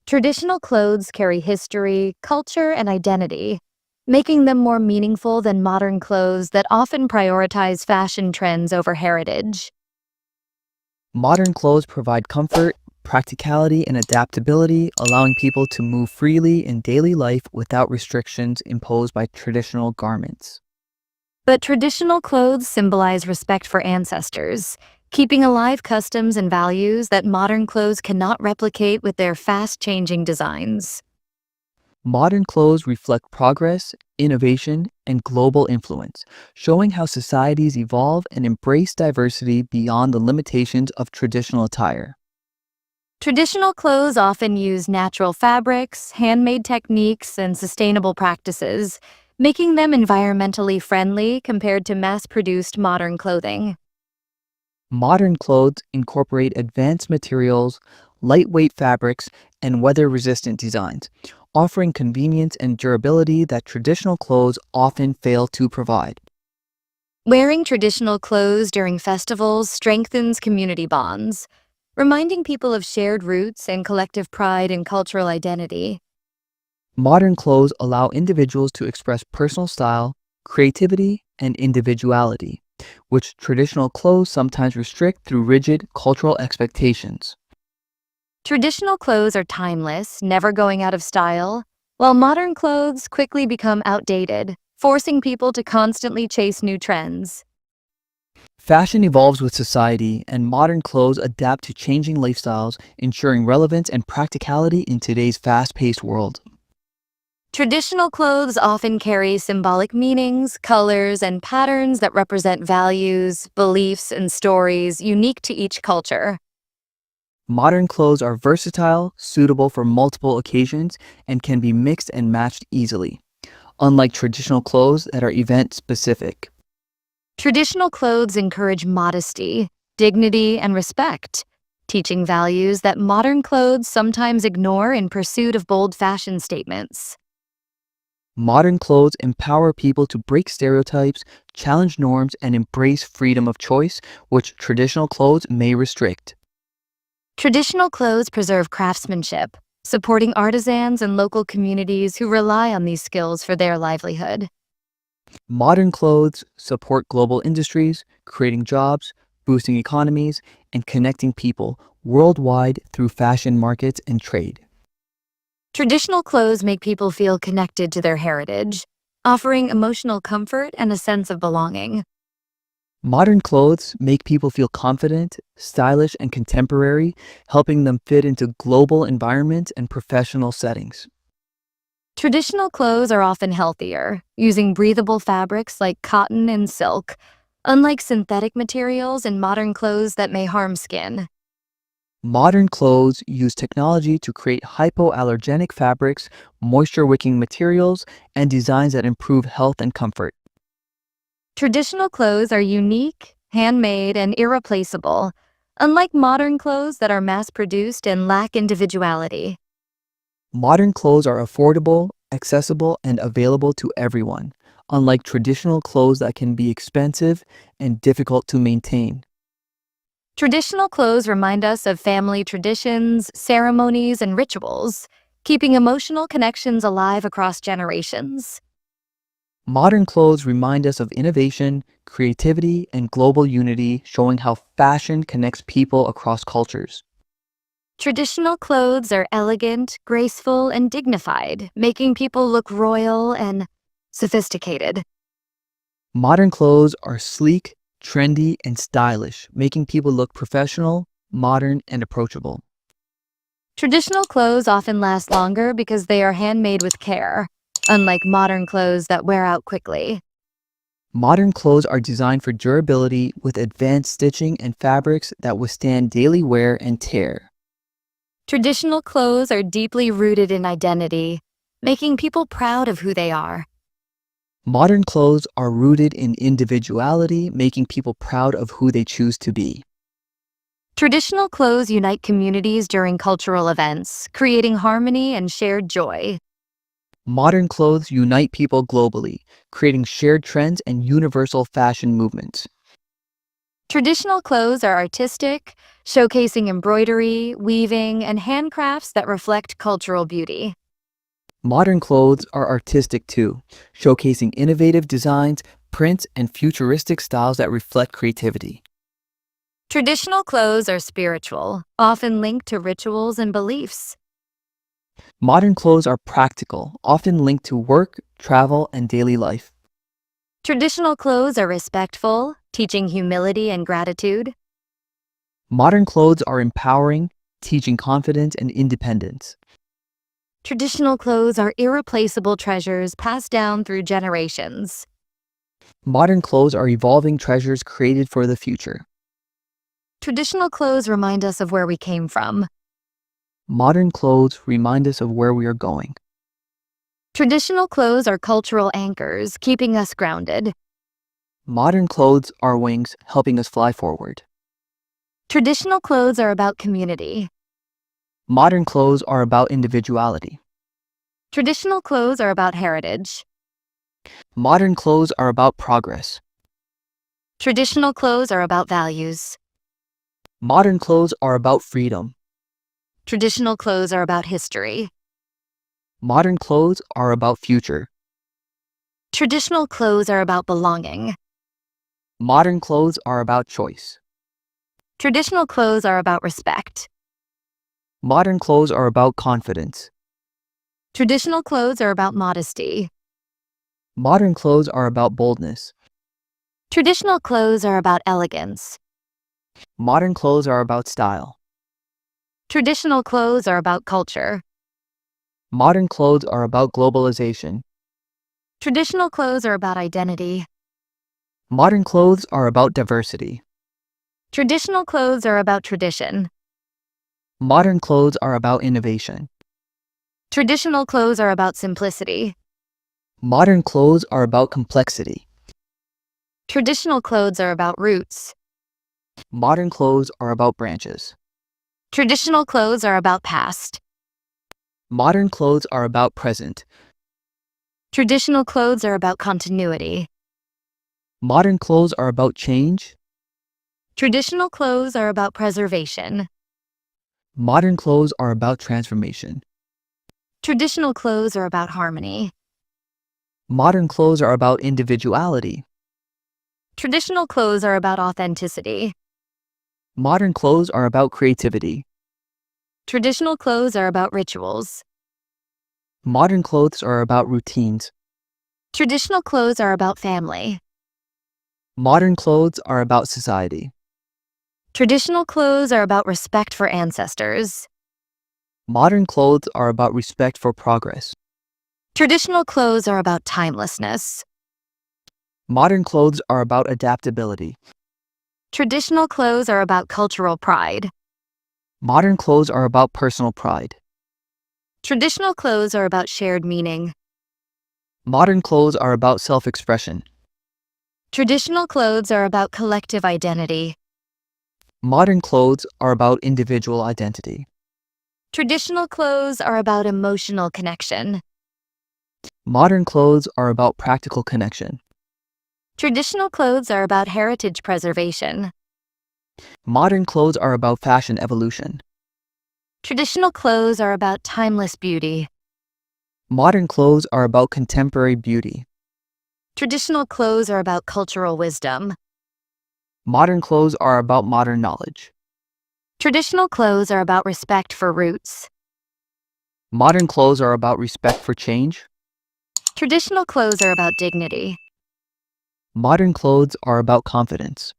Traditional clothes carry history, culture, and identity, making them more meaningful than modern clothes that often prioritize fashion trends over heritage. Modern clothes provide comfort, practicality, and adaptability, allowing people to move freely in daily life without restrictions imposed by traditional garments. But traditional clothes symbolize respect for ancestors, keeping alive customs and values that modern clothes cannot replicate with their fast-changing designs. Modern clothes reflect progress, innovation, and global influence, showing how societies evolve and embrace diversity beyond the limitations of traditional attire. Traditional clothes often use natural fabrics, handmade techniques, and sustainable practices, making them environmentally friendly compared to mass-produced modern clothing. Modern clothes incorporate advanced materials, lightweight fabrics, and weather-resistant designs, offering convenience and durability that traditional clothes often fail to provide. Wearing traditional clothes during festivals strengthens community bonds, reminding people of shared roots and collective pride in cultural identity. Modern clothes allow individuals to express personal style, creativity, and individuality, which traditional clothes sometimes restrict through rigid cultural expectations. Traditional clothes are timeless, never going out of style, while modern clothes quickly become outdated, forcing people to constantly chase new trends. Fashion evolves with society, and modern clothes adapt to changing lifestyles, ensuring relevance and practicality in today's fast-paced world. Traditional clothes often carry symbolic meanings, colors, and patterns that represent values, beliefs, and stories unique to each culture. Modern clothes are versatile, suitable for multiple occasions, and can be mixed and matched easily, unlike traditional clothes that are event-specific. Traditional clothes encourage modesty, dignity, and respect, teaching values that modern clothes sometimes ignore in pursuit of bold fashion statements. Modern clothes empower people to break stereotypes, challenge norms, and embrace freedom of choice, which traditional clothes may restrict. Traditional clothes preserve craftsmanship, supporting artisans and local communities who rely on these skills for their livelihood. Modern clothes support global industries, creating jobs, boosting economies, and connecting people worldwide through fashion markets and trade. Traditional clothes make people feel connected to their heritage, offering emotional comfort and a sense of belonging. Modern clothes make people feel confident, stylish, and contemporary, helping them fit into global environments and professional settings. Traditional clothes are often healthier, using breathable fabrics like cotton and silk, unlike synthetic materials in modern clothes that may harm skin. Modern clothes use technology to create hypoallergenic fabrics, moisture-wicking materials, and designs that improve health and comfort. Traditional clothes are unique, handmade, and irreplaceable, unlike modern clothes that are mass-produced and lack individuality. Modern clothes are affordable, accessible, and available to everyone, unlike traditional clothes that can be expensive and difficult to maintain. Traditional clothes remind us of family traditions, ceremonies, and rituals, keeping emotional connections alive across generations. Modern clothes remind us of innovation, creativity, and global unity, showing how fashion connects people across cultures. Traditional clothes are elegant, graceful, and dignified, making people look royal and sophisticated. Modern clothes are sleek, trendy, and stylish, making people look professional, modern, and approachable. Traditional clothes often last longer because they are handmade with care, unlike modern clothes that wear out quickly. Modern clothes are designed for durability with advanced stitching and fabrics that withstand daily wear and tear. Traditional clothes are deeply rooted in identity, making people proud of who they are. Modern clothes are rooted in individuality, making people proud of who they choose to be. Traditional clothes unite communities during cultural events, creating harmony and shared joy. Modern clothes unite people globally, creating shared trends and universal fashion movements. Traditional clothes are artistic, showcasing embroidery, weaving, and handcrafts that reflect cultural beauty. Modern clothes are artistic too, showcasing innovative designs, prints, and futuristic styles that reflect creativity. Traditional clothes are spiritual, often linked to rituals and beliefs. Modern clothes are practical, often linked to work, travel, and daily life. Traditional clothes are respectful, teaching humility and gratitude. Modern clothes are empowering, teaching confidence and independence. Traditional clothes are irreplaceable treasures passed down through generations. Modern clothes are evolving treasures created for the future. Traditional clothes remind us of where we came from. Modern clothes remind us of where we are going. Traditional clothes are cultural anchors, keeping us grounded. Modern clothes are wings, helping us fly forward. Traditional clothes are about community. Modern clothes are about individuality. Traditional clothes are about heritage. Modern clothes are about progress. Traditional clothes are about values. Modern clothes are about freedom. Traditional clothes are about history. Modern clothes are about future. Traditional clothes are about belonging. Modern clothes are about choice. Traditional clothes are about respect. Modern clothes are about confidence. Traditional clothes are about modesty. Modern clothes are about boldness. Traditional clothes are about elegance. Modern clothes are about style. Traditional clothes are about culture. Modern clothes are about globalization. Traditional clothes are about identity. Modern clothes are about diversity. Traditional clothes are about tradition. Modern clothes are about innovation. Traditional clothes are about simplicity. Modern clothes are about complexity. Traditional clothes are about roots. Modern clothes are about branches. Traditional clothes are about past. Modern clothes are about present. Traditional clothes are about continuity. Modern clothes are about change. Traditional clothes are about preservation. Modern clothes are about transformation. Traditional clothes are about harmony. Modern clothes are about individuality. Traditional clothes are about authenticity. Modern clothes are about creativity. Traditional clothes are about rituals. Modern clothes are about routines. Traditional clothes are about family. Modern clothes are about society. Traditional clothes are about respect for ancestors. Modern clothes are about respect for progress. Traditional clothes are about timelessness. Modern clothes are about adaptability. Traditional clothes are about cultural pride. Modern clothes are about personal pride. Traditional clothes are about shared meaning. Modern clothes are about self-expression. Traditional clothes are about collective identity. Modern clothes are about individual identity. Traditional clothes are about emotional connection. Modern clothes are about practical connection. Traditional clothes are about heritage preservation. Modern clothes are about fashion evolution. Traditional clothes are about timeless beauty. Modern clothes are about contemporary beauty. Traditional clothes are about cultural wisdom. Modern clothes are about modern knowledge. Traditional clothes are about respect for roots. Modern clothes are about respect for change. Traditional clothes are about dignity. Modern clothes are about confidence.